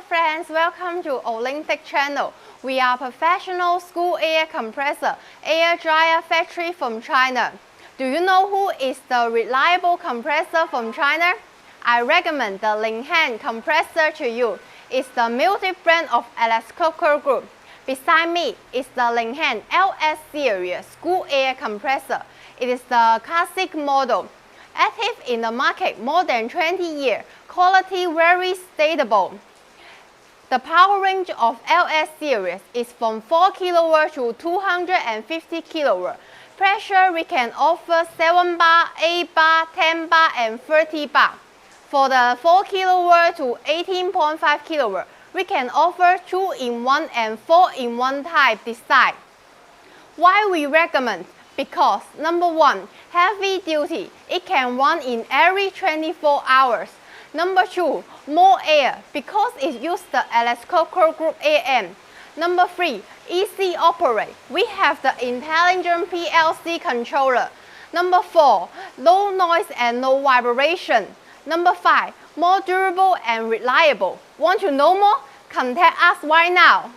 friends, welcome to Olympic channel. We are professional school air compressor, air dryer factory from China. Do you know who is the reliable compressor from China? I recommend the Wechat compressor to you. It's the multi-brand of Compressor group. Beside me is the Wechat LS series school air compressor. It is the classic model. Active in the market more than 20 years, quality very stable. The power range of LS series is from 4 kW to 250 kW. Pressure we can offer 7 bar, 8 bar, 10 bar and 30 bar. For the 4 kW to 18.5 kW, we can offer 2-in-1 and 4-in-1 type design. Why we recommend? Because number 1, heavy duty, it can run in every 24 hours. Number 2, more air, because it uses the Compressor group AM. Number 3, easy operate, we have the intelligent PLC controller. Number 4, low noise and no vibration. Number 5, more durable and reliable. Want to know more? Contact us right now.